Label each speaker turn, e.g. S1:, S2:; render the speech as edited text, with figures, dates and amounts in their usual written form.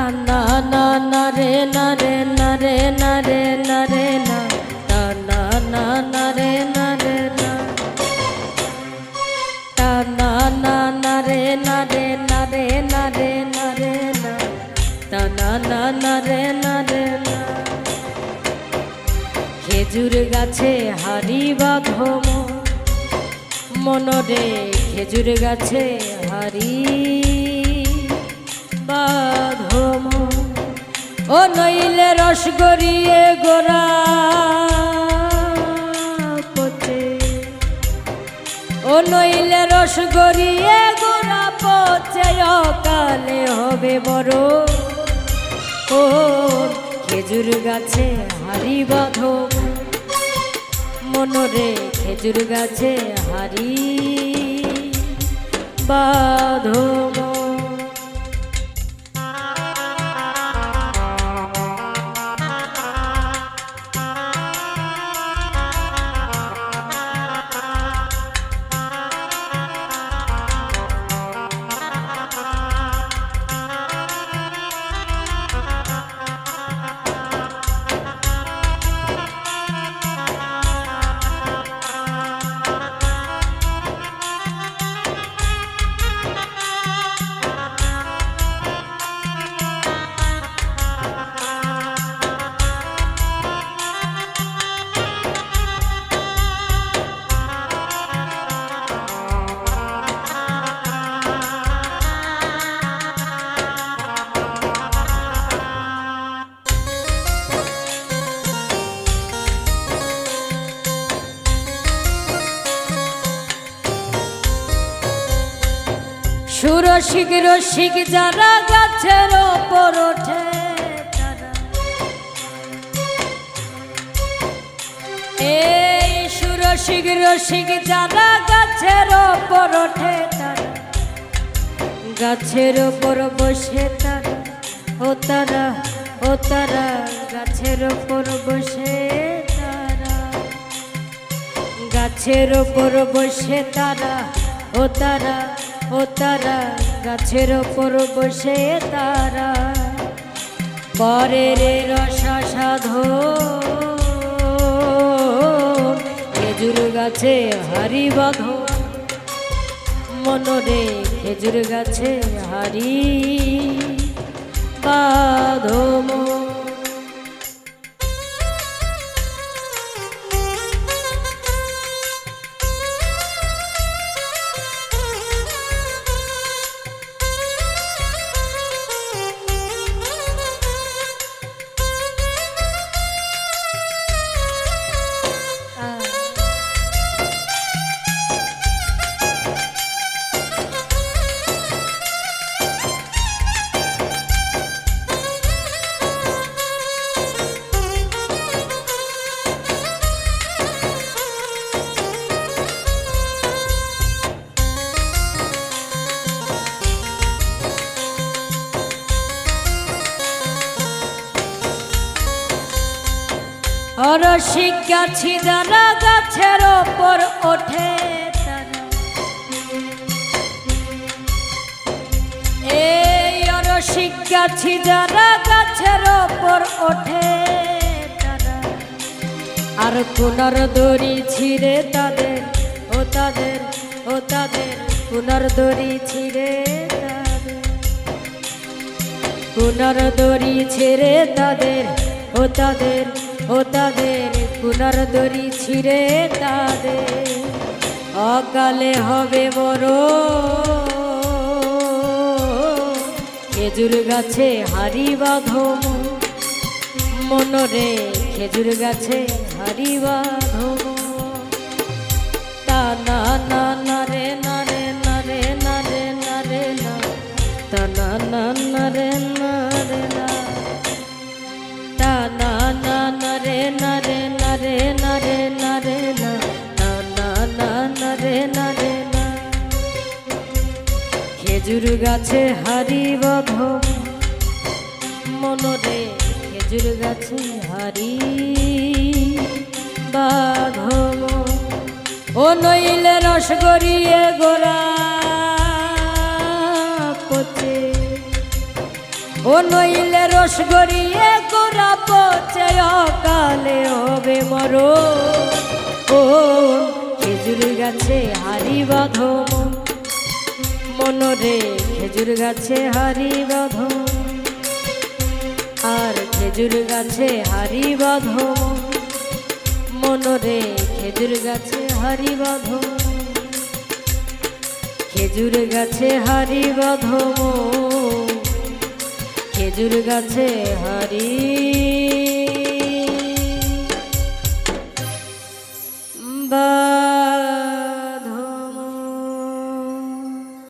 S1: না না না রে না রে না রে না রে না রে না না না না রে না রে না না না না রে না রে না রে না রে না রে না না না না রে না রে না। খেজুর গাছে হাড়ি বাঁধো মনরে, খেজুর গাছে হাড়ি বাঁধো ও নইলে রস গড়িয়ে গোড়া পচে, ও নইলে রস গড়িয়ে গোড়া পচে অকালে হবে বড়। ও খেজুর গাছে হাড়ি বাঁধো মনরে, খেজুর গাছে হাড়ি বাঁধো। সুরসিক রসিক যারা গাছের ওপর ওঠে তারা, এই সুরসিক রসিক যারা গাছের ওপর ওঠে তারা, গাছের ওপর বসে তারা, ও তারা ও তারা গাছের ওপর বসে তারা, গাছের ওপর বসে তারা, ও তারা ও তারা গাছের ওপর বসে তারা করে রে রসা সাধো। খেজুর গাছে হাড়ি বাঁধো মনরে, খেজুর গাছে হাড়ি বাঁধো। অরসিক গাছি যারা গাছের ওপর ওঠে তারা, এই অরসিক গাছি যারা গাছের ওপর ওঠে তারা, আর পুনর দড়ি ছিঁড়ে তাদের, ও তাদের ও তাদের পুনর দড়ি ছিঁড়ে তাদের, পুনর দড়ি ছিঁড়ে তাদের, ও তাদের ও তাদের পুনর দড়ি ছিঁড়ে তাদের অকালে হবে বড়। খেজুর গাছে হাড়ি বাঁধো মনরে, খেজুর গাছে হাড়ি বাঁধো। তা না না না রে না রে না রে না রে না রে না, তা না না না রে না রে না, তা না না না রে না রে না রে না রে না রে না, না না না রে না রে না। খেজুর গাছে হাড়ি বাঁধো মনরে, খেজুর গাছে হাড়ি বাঁধো ও নইলে রস গড়িয়ে গোড়া পচে, ও ও নইলে রস গড়িয়ে গোড়া পচে অকালে হবে মরো। ও খেজুর গাছে হারি বাঁধো মনরে, খেজুর গাছে হারি বাঁধো, আর খেজুর গাছে হারি বাঁধো মনরে, খেজুর গাছে হারি বাঁধো, খেজুর গাছে হারি বাঁধো, খেজুর গাছে হারি বা